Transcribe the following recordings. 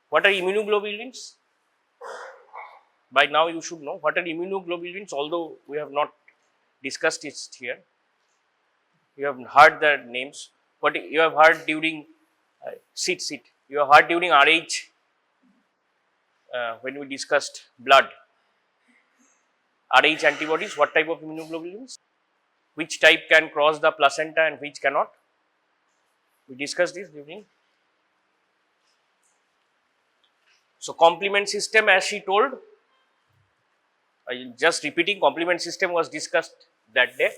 What are immunoglobulins? By now you should know what are immunoglobulins, although we have not discussed it here. You have heard the names, but you have heard during sit. You have heard during RH when we discussed blood. RH antibodies, what type of immunoglobulins? Which type can cross the placenta and which cannot? We discussed this during. So, complement system, as she told, just repeating, complement system was discussed that day.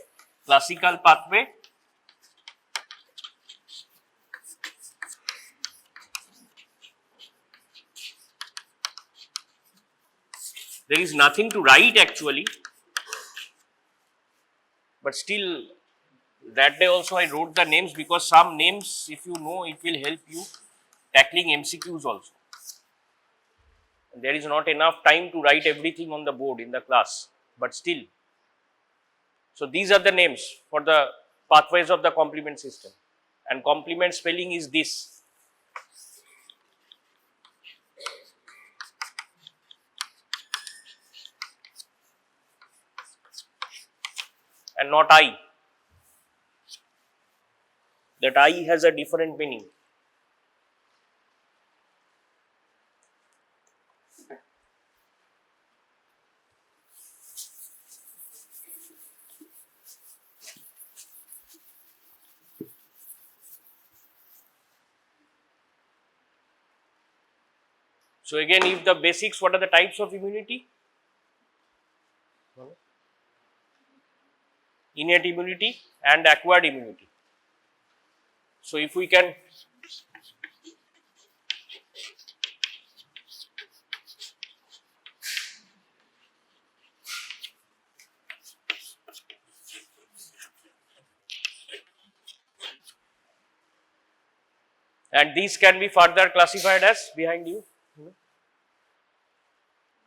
Classical pathway, there is nothing to write actually, but still that day also I wrote the names, because some names, if you know, it will help you tackling MCQs also. There is not enough time to write everything on the board in the class, but still. So, these are the names for the pathways of the complement system, and complement spelling is this. And not I. That I has a different meaning. So, again, if the basics, what are the types of immunity? Innate immunity and acquired immunity. So, if we can and these can be further classified as behind you.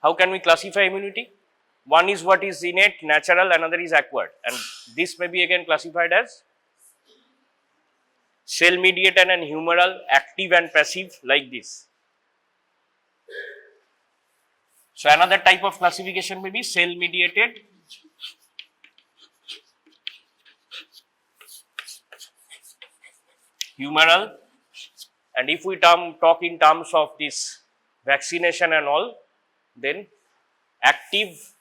How can we classify immunity? One is what is innate, natural, another is acquired, and this may be again classified as cell mediated and humoral, active and passive, like this. So, another type of classification may be cell mediated, humoral, and if we talk in terms of this vaccination and all, then active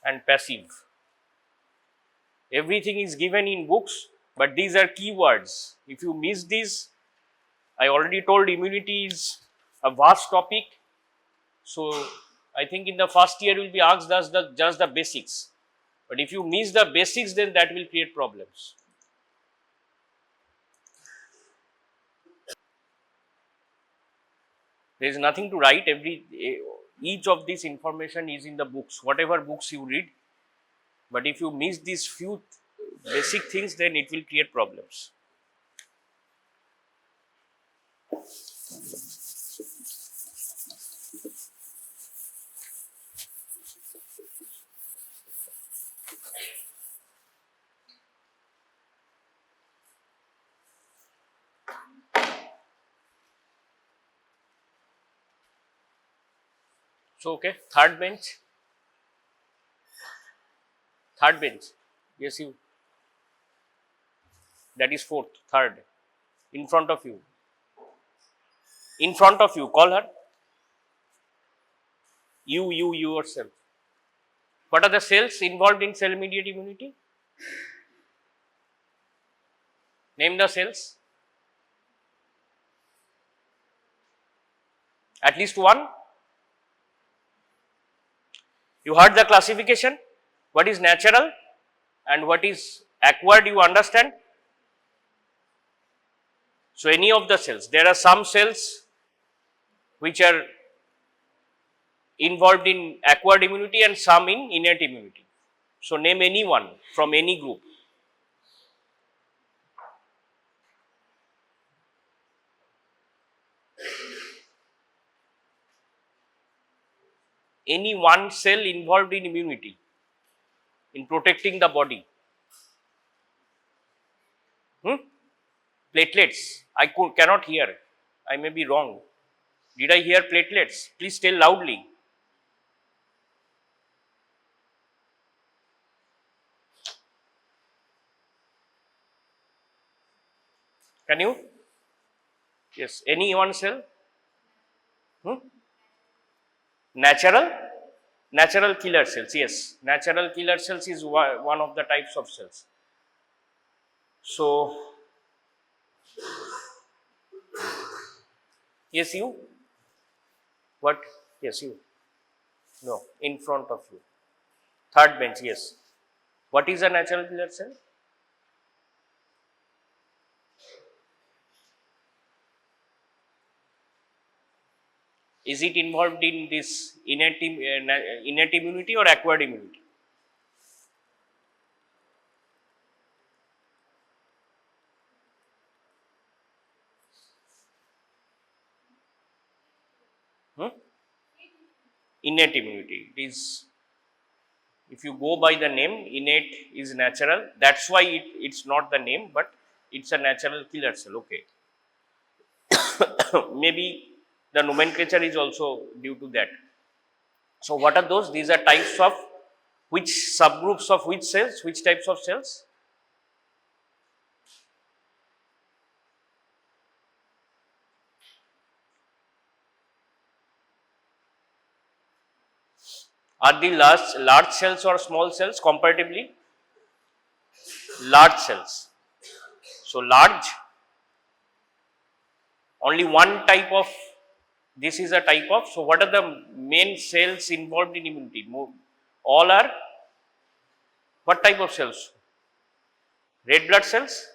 and passive. Everything is given in books, but these are keywords. If you miss these, I already told immunity is a vast topic. So, I think in the first year you will be asked just the basics. But if you miss the basics, then that will create problems. There is nothing to write. Each of this information is in the books, whatever books you read. But if you miss these few basic things, then it will create problems. So, okay, third bench. Yes, you. That is fourth, third. In front of you. Call her. You yourself. What are the cells involved in cell mediated immunity? Name the cells. At least one. You heard the classification. What is natural and what is acquired, you understand? So, any of the cells, there are some cells which are involved in acquired immunity and some in innate immunity. So, name any one from any group. Any one cell involved in immunity, in protecting the body. Hmm? Platelets. I cannot hear. I may be wrong. Did I hear platelets? Please tell loudly. Can you? Yes. Any one cell? Hmm? Natural? Natural killer cells. Yes. Natural killer cells is one of the types of cells. So, yes, you? What? Yes, you. No, in front of you. Third bench, yes. What is a natural killer cell? Is it involved in this innate immunity or acquired immunity? Hmm? Innate immunity. It is, if you go by the name, innate is natural. That's why it's not the name, but it's a natural killer cell. Okay. Maybe the nomenclature is also due to that. So, what are those? These are types of which subgroups of which cells, which types of cells? Are the large cells or small cells comparatively? Large cells. So, large, only one type of, this is a type of. So, what are the main cells involved in immunity? All are what type of cells? Red blood cells?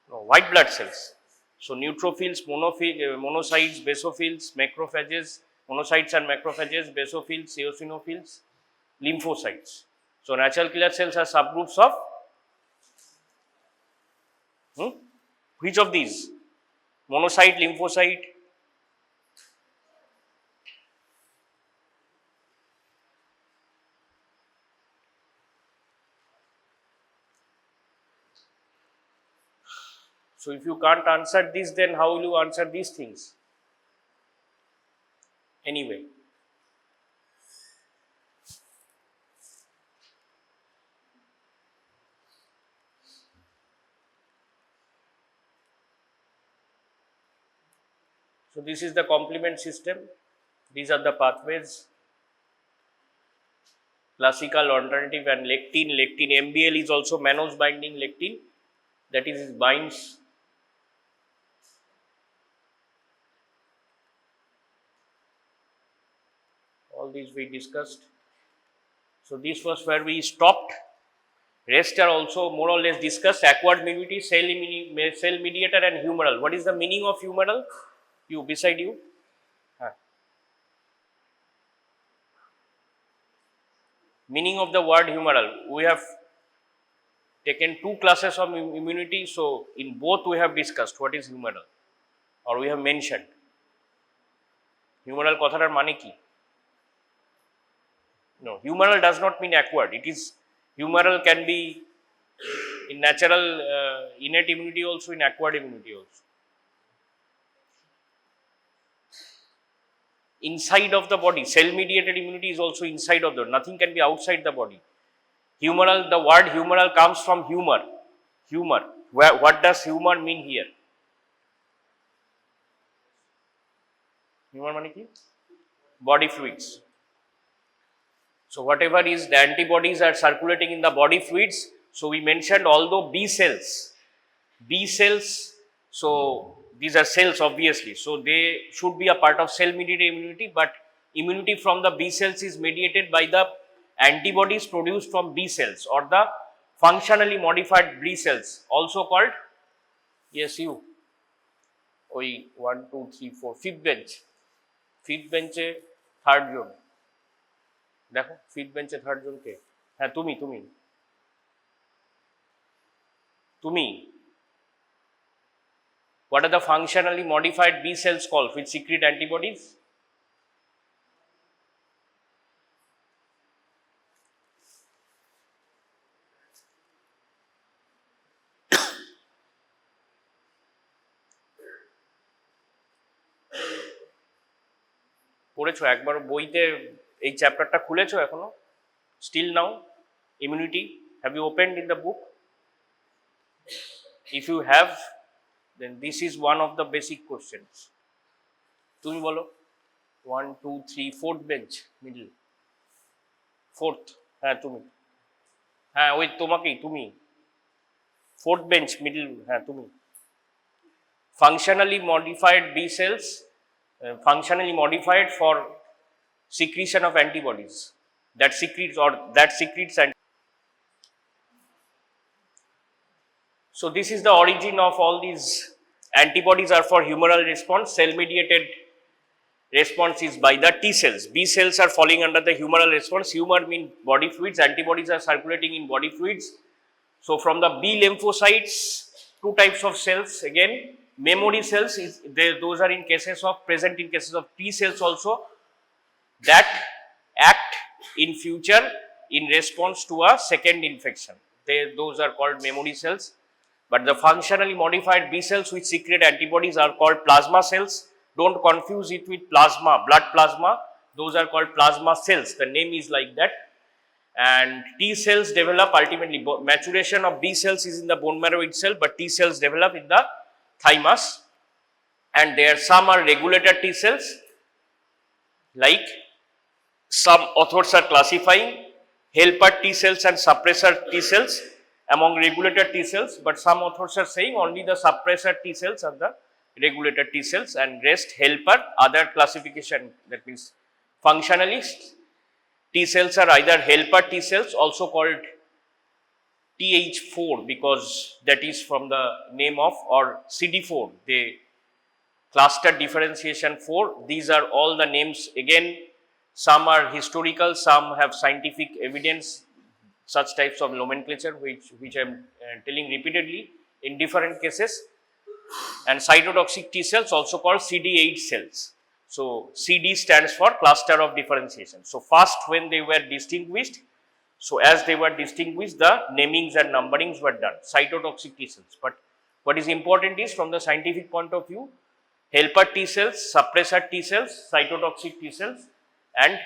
No, white blood cells. So, neutrophils, monocytes, basophils, macrophages, monocytes and macrophages, basophils, eosinophils, lymphocytes. So, natural killer cells are subgroups of which of these? Monocyte, lymphocyte. So, if you can't answer this, then how will you answer these things? Anyway, so this is the complement system. These are the pathways, classical, alternative, and lectin. Lectin MBL is also mannose binding lectin. That is, it binds all these we discussed. So, this was where we stopped. Rest are also more or less discussed. Acquired immunity, cell mediator, and humoral. What is the meaning of humoral? You, beside you. Huh. Meaning of the word humoral. We have taken two classes of immunity. So, in both we have discussed what is humoral, or we have mentioned. Humoral কথাটার মানে কি? No, humoral does not mean acquired. It is, humoral can be in natural innate immunity also, in acquired immunity also. Inside of the body, cell mediated immunity is also inside of the, nothing can be outside the body. Humoral, the word humoral comes from humor. Humor. What does humor mean here? Humor মানে কি? Body fluids. So, whatever is the antibodies are circulating in the body fluids. So, we mentioned although B cells, so these are cells obviously. So, they should be a part of cell mediated immunity, but immunity from the B cells is mediated by the antibodies produced from B cells or the functionally modified B cells, also called, yes, you, ওই 1 2 3 4 fifth বেঞ্চে third জন, দেখো fifth বেঞ্চে third জন কে? হ্যাঁ, তুমি তুমি তুমি What are the functionally modified B cells called which secrete antibodies? পড়েছো একবার বইতে এই চ্যাপ্টারটা খুলেছো এখনো? Still now, immunity, have you opened in the book? If you have, then this is one of the basic questions. তুমি বলো 1 2 3 4th bench middle, 4th, হ্যাঁ তুমি, হ্যাঁ ওই তোমাকেই, তুমি 4th bench middle, হ্যাঁ তুমি। Functionally modified B cells, functionally modified for secretion of antibodies that secretes so this is the origin of all these antibodies are for humoral response. Cell mediated response is by the T cells. B cells are falling under the humoral response. Humor means body fluids, antibodies are circulating in body fluids. So from the B lymphocytes, two types of cells again. Memory cells is those are in cases of present in cases of T cells also, that act in future in response to a second infection. Those are called memory cells. But the functionally modified B cells which secrete antibodies are called plasma cells. Don't confuse it with plasma, blood plasma. Those are called plasma cells. The name is like that. And T cells develop ultimately, maturation of B cells is in the bone marrow itself, but T cells develop in the thymus. And there some are regulator T cells, like some authors are classifying helper T cells and suppressor T cells among regulator T cells, but some authors are saying only the suppressor T cells are the regulator T cells and rest helper. Other classification, that means functionally T cells are either helper T cells, also called Th4 because that is from the name of, or CD4, they cluster differentiation 4. These are all the names again. Some are historical, some have scientific evidence, such types of nomenclature which I am telling repeatedly in different cases. And cytotoxic T cells also called CD8 cells. So CD stands for cluster of differentiation. So first when they were distinguished, so as they were distinguished, the namings and numberings were done, cytotoxic T cells. But what is important is from the scientific point of view, helper T cells, suppressor T cells, cytotoxic T cells, and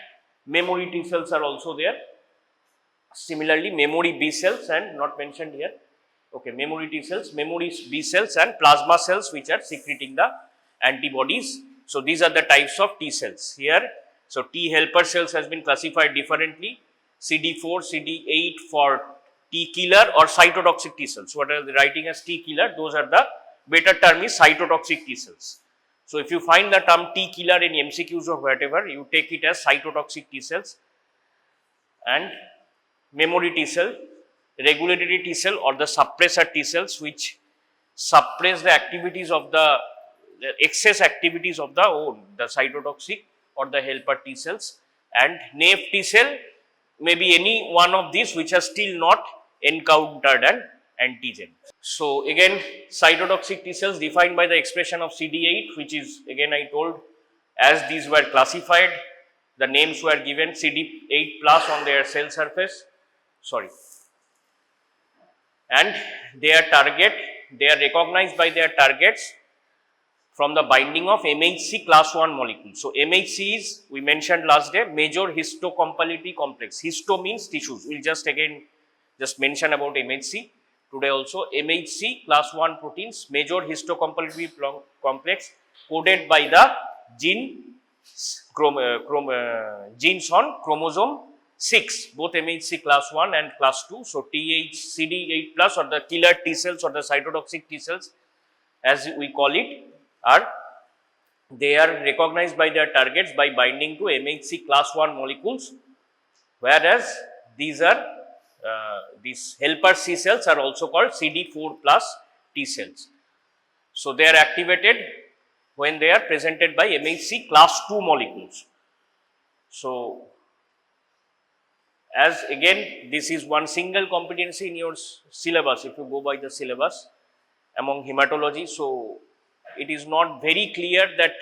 memory T cells are also there. Similarly, memory B cells and not mentioned here. Okay, memory T cells, memory B cells, and plasma cells which are secreting the antibodies. So these are the types of T cells here. So T helper cells has been classified differently. CD4, CD8 for T killer or cytotoxic T cells. What are they writing as T killer? Those are the better term is cytotoxic T cells. So if you find the term T killer in MCQs or whatever, you take it as cytotoxic T cells. And memory T cell, regulatory T cell or the suppressor T cells which suppress the activities of the excess activities of the cytotoxic or the helper T cells. And NAF T cell may be any one of these which are still not encountered an antigen. So again, cytotoxic T cells defined by the expression of CD8, which is again I told, as these were classified, the names were given CD8 plus on their cell surface. And their target, they are recognized by their targets from the binding of MHC class 1 molecules. So MHC is, we mentioned last day, major histocompatibility complex. Histo means tissues. We'll just again mention about MHC today also. MHC class 1 proteins, major histocompatibility complex, coded by the genes on chromosome 6, both MHC class 1 and class 2. So CD8 plus or the killer T cells or the cytotoxic T cells as we call it, they are recognized by their targets by binding to MHC class 1 molecules, whereas these helper C cells are also called CD4 plus T cells. So they are activated when they are presented by MHC class 2 molecules. So as again, this is one single competency in your syllabus if you go by the syllabus among hematology. So it is not very clear that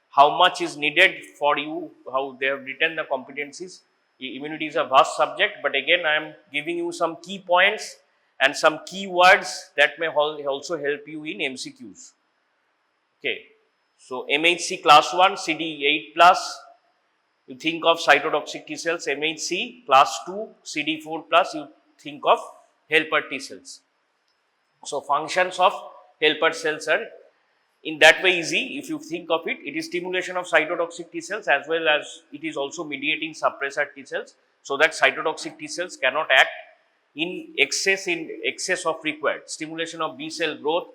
how much is needed for you, how they have written the competencies. Immunity is a vast subject, but again I am giving you some key points and some key words that may also help you in MCQs. Okay, so MHC class 1, CD8 plus, You think of cytotoxic T cells, MHC, class 2, CD4 plus, you think of helper T cells. So, functions of helper cells are in that way easy. If you think of it, it is stimulation of cytotoxic T cells as well as it is also mediating suppressor T cells, so that cytotoxic T cells cannot act in excess of required. Stimulation of B cell growth,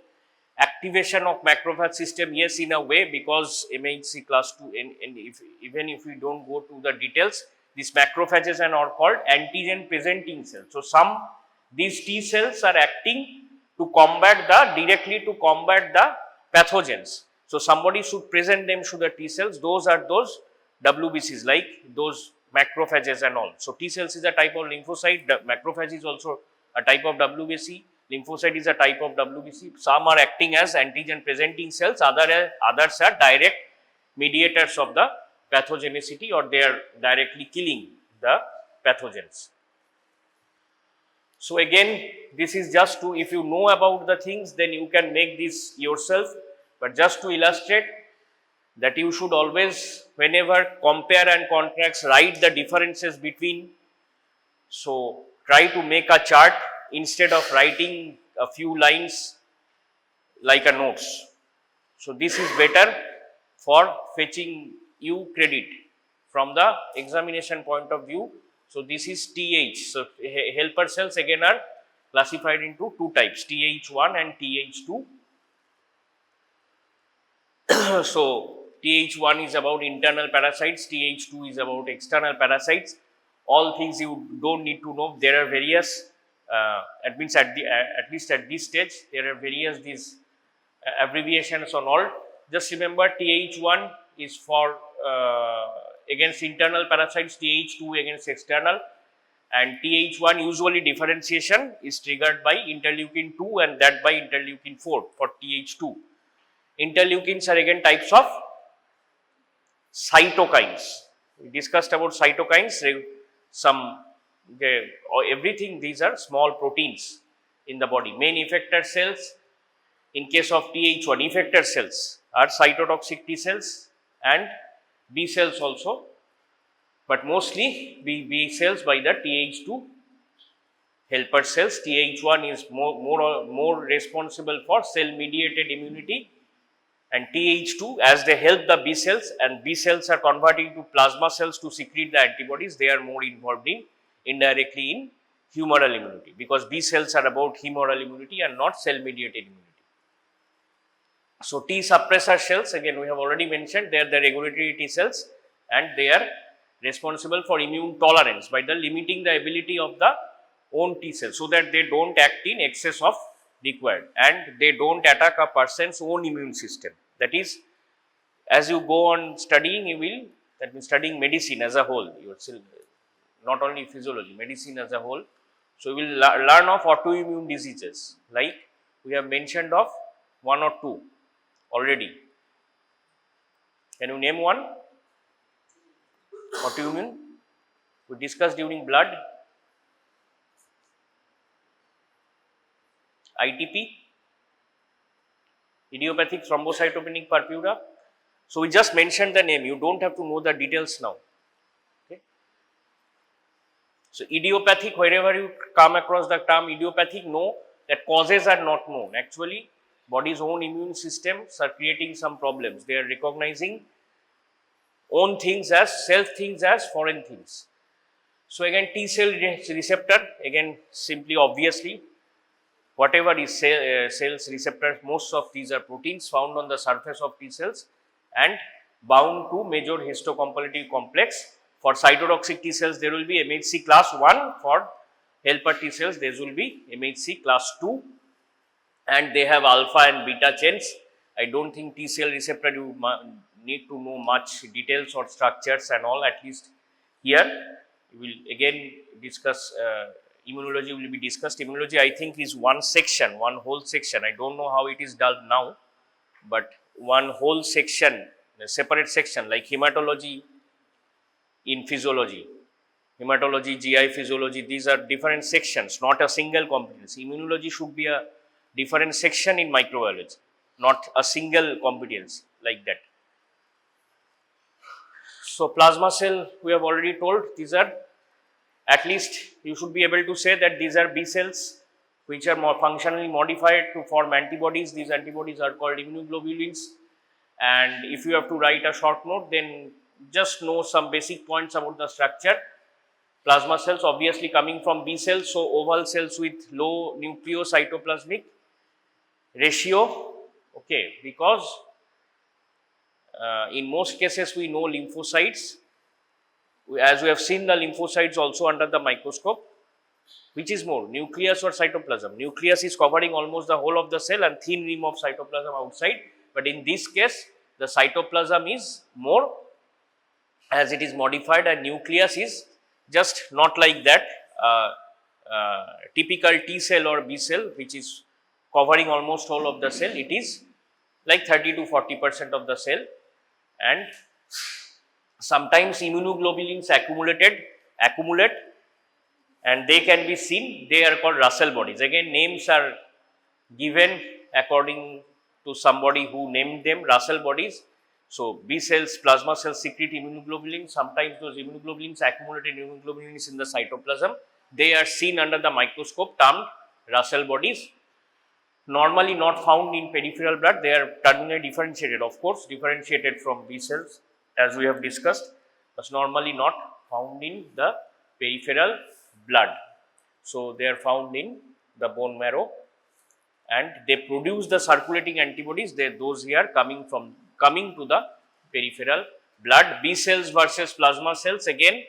activation of macrophage system, yes, in a way, because MHC class 2 and even if we don't go to the details, these macrophages are called antigen presenting cells. So, these T cells are acting to combat directly to combat the pathogens. So, somebody should present them to the T cells, those are those WBCs, like those macrophages and all. So, T cells is a type of lymphocyte, the macrophage is also a type of WBC, lymphocyte is a type of WBC. Some are acting as antigen presenting cells, others are direct mediators of the pathogenicity, or they are directly killing the pathogens. So, again, this is just to, if you know about the things, then you can make this yourself, but just to illustrate that you should always, whenever compare and contrast, write the differences between. So, try to make a chart instead of writing a few lines like a notes. So, this is better for fetching you credit from the examination point of view. So, this is TH. So, helper cells again are classified into two types, TH1 and TH2. So, TH1 is about internal parasites, TH2 is about external parasites. All things you don't need to know. There are various, at least at this stage, there are various these abbreviations on all. Just remember, TH1 is for against internal parasites, TH2 against external, and TH1 usually differentiation is triggered by interleukin 2 and that by interleukin 4 for TH2. Interleukins are again types of cytokines. We discussed about cytokines, everything, these are small proteins in the body. Main effector cells in case of TH1, effector cells are cytotoxic T cells and B cells also, but mostly B cells by the TH2 helper cells. TH1 is more responsible for cell mediated immunity, and TH2, as they help the B cells, and B cells are converting to plasma cells to secrete the antibodies, they are more involved indirectly in humoral immunity, because B cells are about humoral immunity and not cell mediated immunity. So, T suppressor cells, again we have already mentioned, they are the regulatory T cells and they are responsible for immune tolerance by the limiting the ability of the own T cells, so that they don't act in excess of required and they don't attack a person's own immune system. That is, as you go on studying, you will, that means studying medicine as a whole, you will still, not only physiology, medicine as a whole. So, you will learn of autoimmune diseases, like we have mentioned of one or two already. Can you name one? Autoimmune? We discussed during blood. ITP, idiopathic thrombocytopenic purpura. So, we just mentioned the name, you don't have to know the details now. Okay. So, idiopathic, wherever you come across the term idiopathic, know that causes are not known. Actually, body's own immune systems are creating some problems. They are recognizing own things as self things as foreign things. So, again T cell receptor, again simply obviously, whatever is cells receptors, most of these are proteins found on the surface of T cells and bound to major histocompetitive complex. For cytotoxic T cells, there will be MHC class 1, for helper T cells, there will be MHC class 2, and they have alpha and beta chains. I don't think T cell receptor you need to know much details or structures and all, at least here. We will again discuss immunology will be discussed. Immunology, I think, is one section, one whole section. I don't know how it is done now, but one whole section, a separate section, like hematology in physiology, hematology, GI physiology, these are different sections, not a single competence. Immunology should be a different section in microbiology, not a single competence like that. So plasma cell, we have already told, these are, at least you should be able to say that these are B cells which are more functionally modified to form antibodies. These antibodies are called immunoglobulins. And if you have to write a short note, then just know some basic points about the structure. Plasma cells obviously coming from B cells, so oval cells with low nucleocytoplasmic ratio, okay, because in most cases we know lymphocytes, as we have seen the lymphocytes also under the microscope. Which is more, nucleus or cytoplasm? Nucleus is covering almost the whole of the cell and thin rim of cytoplasm outside, but in this case the cytoplasm is more, as it is modified, and nucleus is just not like that typical T cell or B cell which is covering almost all of the cell. It is like 30 to 40% of the cell, and sometimes immunoglobulins accumulate and they can be seen. They are called Russell bodies. Again, names are given according to somebody who named them, Russell bodies. So B cells, plasma cells secrete immunoglobulins. Sometimes those immunoglobulins accumulate in immunoglobulins in the cytoplasm. They are seen under the microscope, termed Russell bodies. Normally not found in peripheral blood. They are terminally differentiated, of course, differentiated from B cells as we have discussed, but normally not found in the peripheral blood. So they are found in the bone marrow and they produce the circulating antibodies. Those here coming to the peripheral blood. B cells versus plasma cells. Again,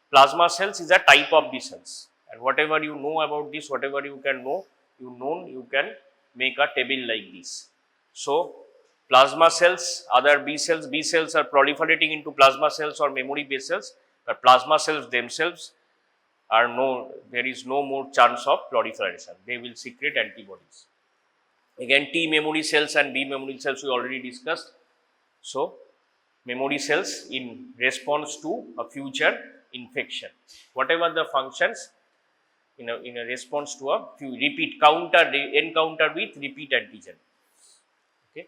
plasma cells is a type of B cells, and whatever you know about this, whatever you can know, you can make a table like this. So plasma cells, other B cells are proliferating into plasma cells or memory based cells, but plasma cells themselves are there is no more chance of proliferation. They will secrete antibodies. Again, T memory cells and B memory cells we already discussed. So memory cells in response to a future infection, whatever the functions, in a response to a encounter with repeat antigen. Okay.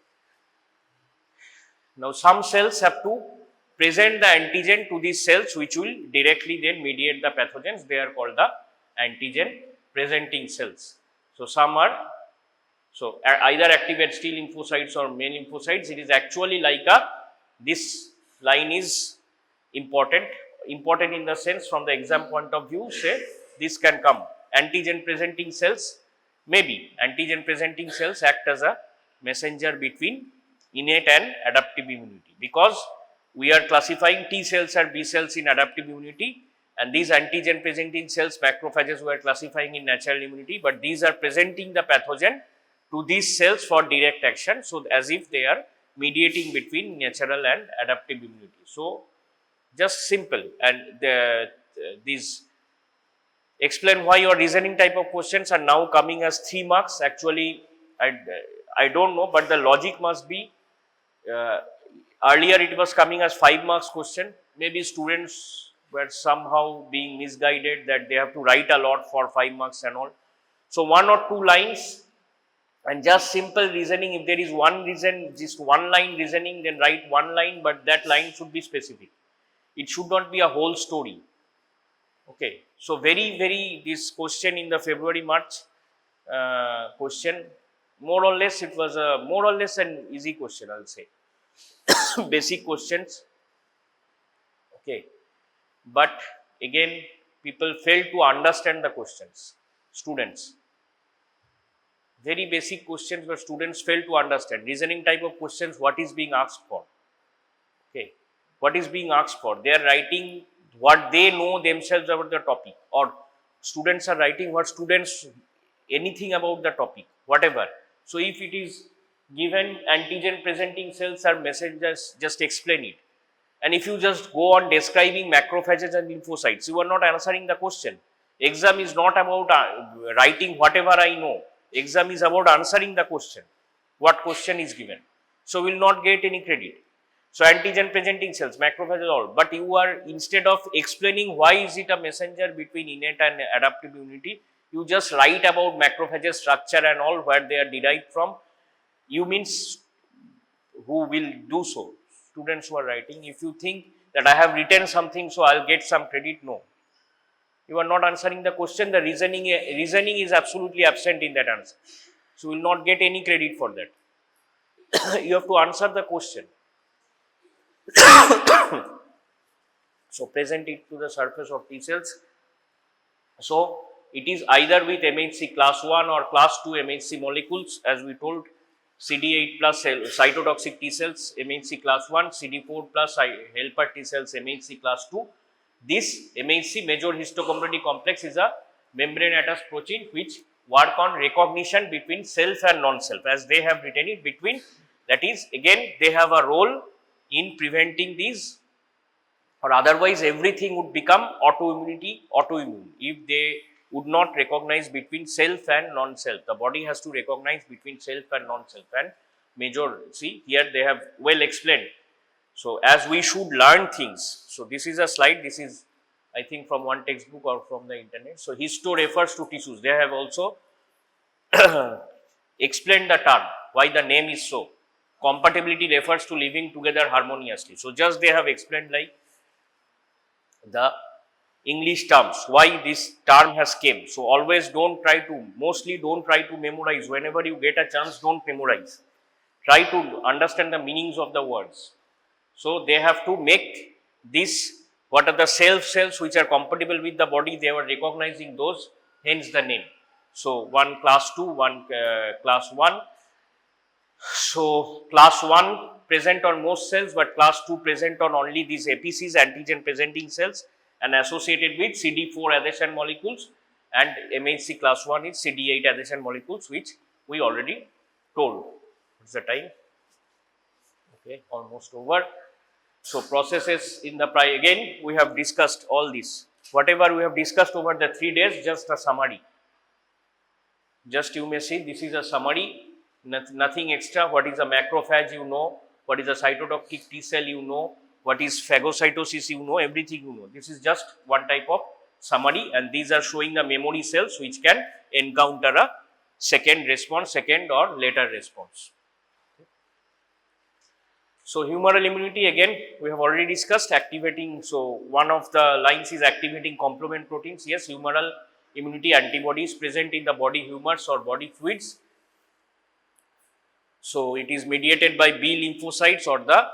Now some cells have to present the antigen to these cells which will directly then mediate the pathogens. They are called the antigen presenting cells. So some are either activate T lymphocytes or main lymphocytes. It is actually like this line is important in the sense, from the exam point of view, say this can come. Antigen presenting cells, maybe antigen presenting cells act as a messenger between innate and adaptive immunity, because we are classifying T cells and B cells in adaptive immunity, and these antigen presenting cells, macrophages, we are classifying in natural immunity, but these are presenting the pathogen to these cells for direct action. So as if they are mediating between natural and adaptive immunity. So just simple, and these explain why your reasoning type of questions are now coming as 3 marks. Actually, I don't know, but the logic must be, earlier it was coming as 5 marks question. Maybe students were somehow being misguided that they have to write a lot for 5 marks and all. So 1 or 2 lines and just simple reasoning. If there is one reason, just one line reasoning, then write one line, but that line should be specific. It should not be a whole story. Okay. So this question in the February-March question, more or less it was more or less an easy question, I'll say. Basic questions. Okay. But again, people fail to understand the questions. Students. Very basic questions, but students fail to understand. Reasoning type of questions, what is being asked for? Okay. What is being asked for? They are writing what they know themselves about the topic, or students are writing what students, anything about the topic, whatever. So if it is given antigen presenting cells are messengers, just explain it. And if you just go on describing macrophages and lymphocytes, you are not answering the question. Exam is not about writing whatever I know. Exam is about answering the question. What question is given? So we will not get any credit. So antigen presenting cells, macrophages, all. But you are, instead of explaining why is it a messenger between innate and adaptive immunity, you just write about macrophages structure and all, where they are derived from. You means who will do so? Students who are writing. If you think that I have written something, so I'll get some credit. No. You are not answering the question. The reasoning is absolutely absent in that answer. So you will not get any credit for that. You have to answer the question. So present it to the surface of T cells. So it is either with MHC class 1 or class 2 MHC molecules, as we told, CD8 plus cytotoxic T cells MHC class 1, CD4 plus helper T cells MHC class 2. This MHC major histocompatibility complex is a membrane attached protein which work on recognition between self and non-self, as they have written it between. That is, again, they have a role in preventing these, or otherwise everything would become autoimmune if they would not recognize between self and non-self. The body has to recognize between self and non-self, and major, see here they have well explained. So as we should learn things, so this is a slide, this is I think from one textbook or from the internet. So histo refers to tissues. They have also explained the term, why the name is so. Compatibility refers to living together harmoniously. So just they have explained like the English terms, why this term has came. So always mostly don't try to memorize. Whenever you get a chance, don't memorize. Try to understand the meanings of the words. So they have to make this, what are the cells which are compatible with the body, they were recognizing those, hence the name. So one class 2, one class 1. So class 1 present on most cells, but class 2 present on only these APCs, antigen presenting cells, and associated with CD4 adhesion molecules, and MHC class 1 is CD8 adhesion molecules, which we already told. What's the time? Okay, almost over. So processes in the again we have discussed all this. Whatever we have discussed over the 3 days, just a summary. Just you may see, this is a summary, nothing extra. What is a macrophage, you know. What is a cytotoxic T cell, you know. What is phagocytosis, you know. Everything you know. This is just one type of summary, and these are showing the memory cells which can encounter a second or later response. So humoral immunity, again we have already discussed, activating. So one of the lines is activating complement proteins. Yes, humoral immunity antibodies present in the body humors or body fluids. So it is mediated by B lymphocytes or the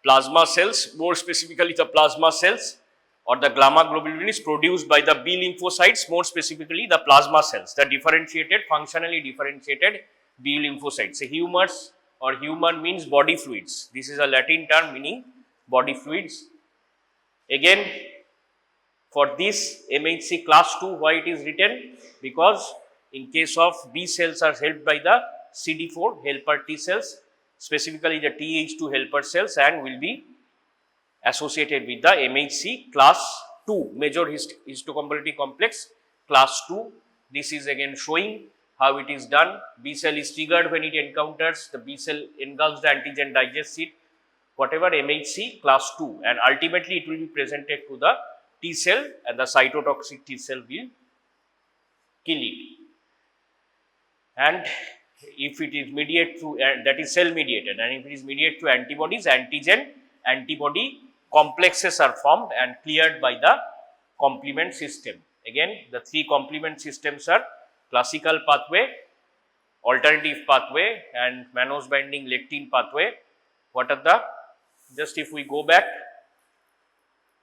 plasma cells, more specifically the plasma cells, or the gamma globulin is produced by the B lymphocytes, more specifically the plasma cells, the functionally differentiated B lymphocytes. So humors or humor means body fluids. This is a Latin term meaning body fluids. Again, for this MHC class 2, why it is written? Because in case of B cells are helped by the CD4 helper T cells, specifically the Th2 helper cells, and will be associated with the MHC class 2, major histocompatibility complex class 2. This is again showing how it is done. B cell is triggered when it encounters, the B cell engulfs the antigen, digests it, whatever, MHC class 2, and ultimately it will be presented to the T cell, and the cytotoxic T cell will kill it. And if it is mediated through, that is cell mediated, and if it is mediated through antibodies, antibody complexes are formed and cleared by the complement system. Again, the 3 complement systems are classical pathway, alternative pathway, and mannose binding lectin pathway. What are the, just if we go back,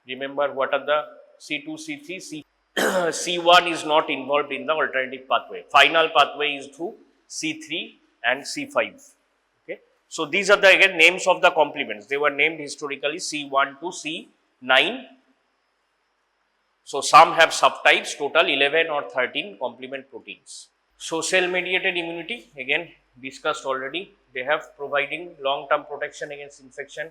remember what are the C2, C3, C C1 is not involved in the alternative pathway. Final pathway is through C3 and C5. Okay. So these are the again names of the complements. They were named historically C1 to C9. So some have subtypes, total 11 or 13 complement proteins. So cell mediated immunity, again discussed already. They have providing long-term protection against infection.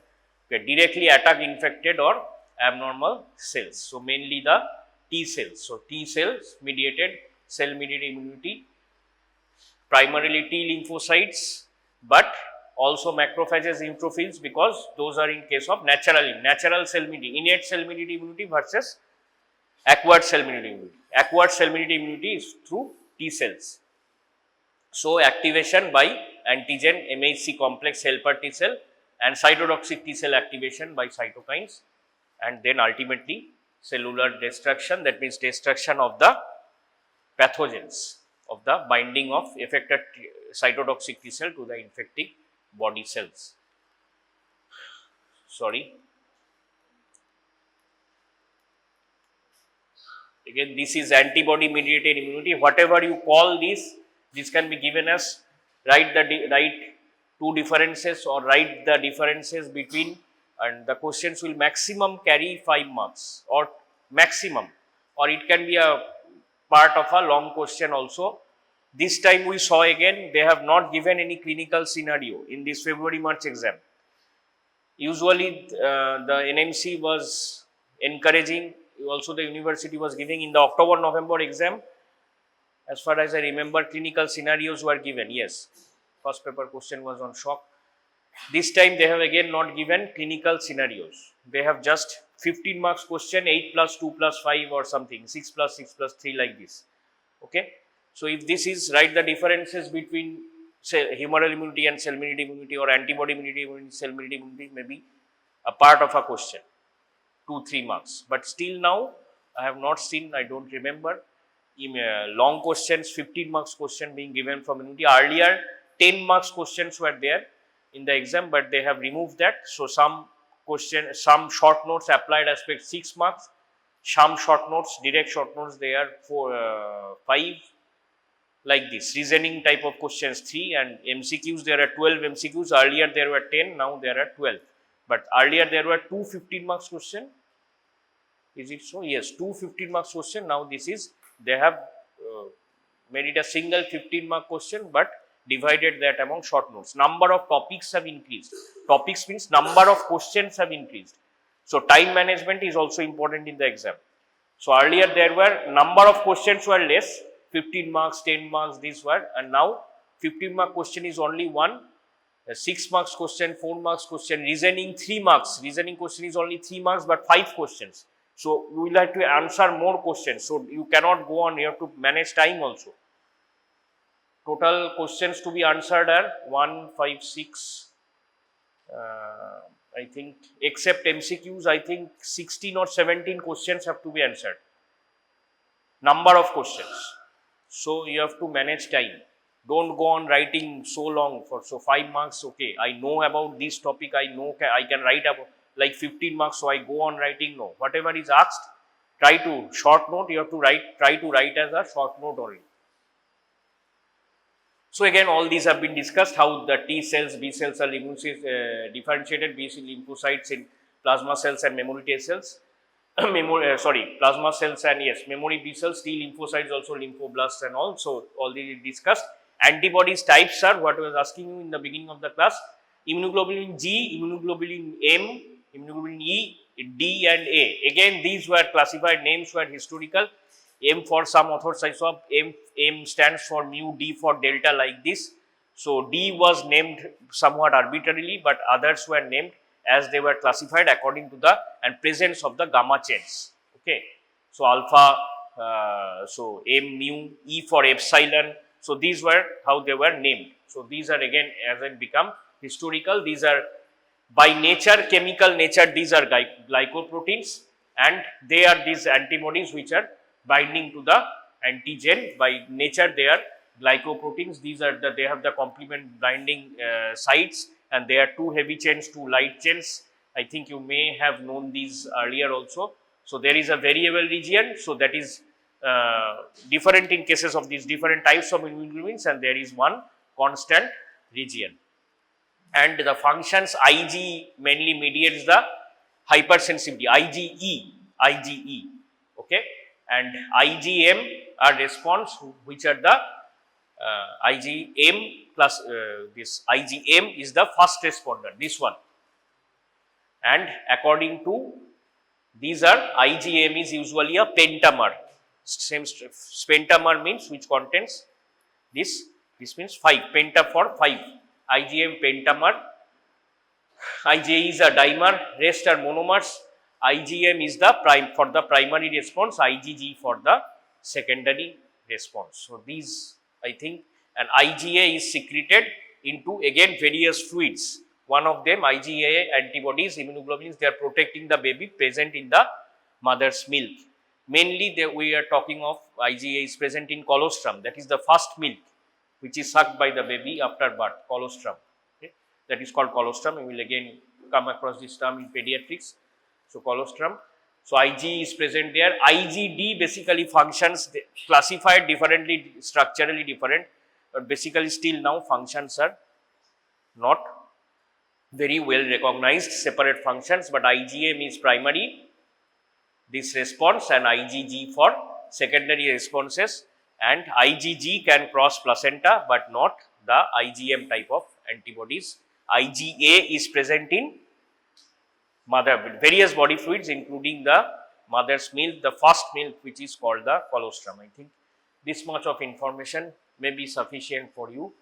Okay, directly attack infected or abnormal cells. So mainly the T cells. So T cells mediated, cell mediated immunity, primarily T lymphocytes, but also macrophages, neutrophils, because those are in case of natural cell mediated, innate cell mediated immunity versus acquired cell mediated immunity. Acquired cell mediated immunity is through T cells. So activation by antigen MHC complex helper T cell and cytotoxic T cell activation by cytokines. and then ultimately cellular destruction, that means destruction of the pathogens, of the binding of affected cytotoxic T cell to the infecting body cells. Sorry. Again, this is antibody mediated immunity. Whatever you call this can be given as write two differences or write the differences between, and the questions will maximum carry 5 marks or maximum, or it can be a part of a long question also. This time we saw again they have not given any clinical scenario in this February-March exam. Usually the NMC was encouraging, also the university was giving in the October-November exam. As far as I remember, clinical scenarios were given, yes. First paper question was on shock. This time they have again not given clinical scenarios. They have just 15 marks question, 8 plus 2 plus 5 or something, 6 plus 6 plus 3 like this. Okay. So if this is, write the differences between say humoral immunity and cell mediated immunity, or antibody mediated immunity, cell mediated immunity, may be a part of a question, 2-3 marks. But still now I have not seen, I don't remember long questions, 15 marks question being given from immunity. Earlier 10 marks questions were there in the exam, but they have removed that. So some short notes applied aspect 6 marks, some short notes, direct short notes, they are 5, like this. Reasoning type of questions 3, and MCQs there are 12 MCQs. Earlier there were 10, now there are 12. But earlier there were 2 15 marks question. Is it so? Yes, 2 15 marks question. Now this is, they have made it a single 15 mark question, but divided that among short notes. Number of topics have increased. Topics means number of questions have increased. So time management is also important in the exam. So earlier there were number of questions were less, 15 marks, 10 marks, these were, and now 15 mark question is only one, 6 marks question, 4 marks question, reasoning 3 marks, reasoning question is only 3 marks but 5 questions. So you will have to answer more questions. So you cannot go on, you have to manage time also. Total questions to be answered are 1, 5, 6, I think, except MCQs, I think 16 or 17 questions have to be answered. Number of questions. So you have to manage time. Don't go on writing so long for 5 marks. Okay, I know about this topic, I know I can write about like 15 marks, so I go on writing. No, whatever is asked, try to short note, you have to try to write as a short note only. So again, all these have been discussed, how the T cells, B cells are differentiated, B cell lymphocytes in plasma cells and memory T cells. Plasma cells and yes, memory B cells, T lymphocytes, also lymphoblasts and all. So all these discussed. Antibodies types are what I was asking you in the beginning of the class: immunoglobulin G, immunoglobulin M, immunoglobulin E, D and A. Again, these were classified, names were historical. M for some authors I saw, M stands for mu, D for delta, like this. So D was named somewhat arbitrarily, but others were named as they were classified according to the and presence of the gamma chains. Okay, so alpha, so M mu, E for epsilon. So these were how they were named. So these are again as it become historical. These are by nature, chemical nature. These are glycoproteins, and they are these antibodies which are binding to the antigen. By nature, they are glycoproteins. These are they have the complement binding sites, and they are 2 heavy chains, 2 light chains. I think you may have known these earlier also. So there is a variable region, so that is different in cases of these different types of immunoglobulins, and there is one constant region. And the functions, Ig mainly mediates the hypersensitivity, IgE, okay, and IgM are response, which are the IgM plus this IgM is the first responder, this one, and according to these are IgM is usually a pentamer. Same pentamer means which contains this means 5, penta for 5, IgM pentamer, IgA is a dimer, rest are monomers, IgM is the prime for the primary response, IgG for the secondary response. So these I think, and IgA is secreted into again various fluids. One of them, IgA antibodies, immunoglobulins, they are protecting the baby present in the mother's milk. Mainly we are talking of IgA is present in colostrum, that is the first milk which is sucked by the baby after birth, colostrum. Okay. That is called colostrum. We will again come across this term in pediatrics. So, colostrum. So, Ig is present there. IgD basically functions classified differently, structurally different, but basically still now functions are not very well recognized, separate functions, but IgM is primary this response and IgG for secondary responses, and IgG can cross placenta but not the IgM type of antibodies. IgA is present in various body fluids including the mother's milk, the first milk which is called the colostrum. I think this much of information may be sufficient for you.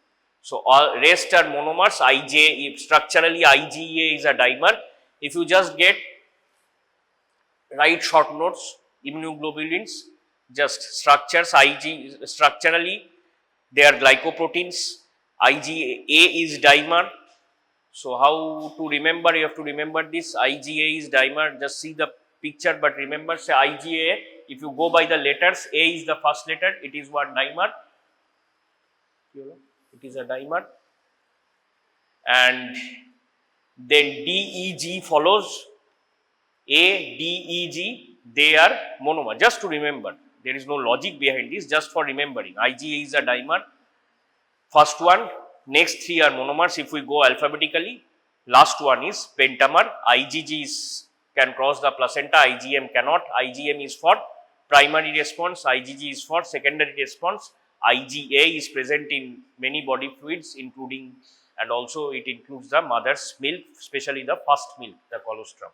So, all rest are monomers. If structurally IgA is a dimer. If you just get write short notes, immunoglobulins, just structures, structurally they are glycoproteins, IgA is dimer. So, how to remember? You have to remember this, IgA is dimer, just see the picture, but remember, say IgA, if you go by the letters, A is the first letter, it is one dimer, it is a dimer, and then DEG follows, A, D, E, G, they are monomer, just to remember, there is no logic behind this, just for remembering. IgA is a dimer, first one, next three are monomers. If we go alphabetically, last one is pentamer. IgG can cross the placenta, IgM cannot. IgM is for primary response, IgG is for secondary response. IgA is present in many body fluids including, and also it includes the mother's milk, especially the first milk, the colostrum.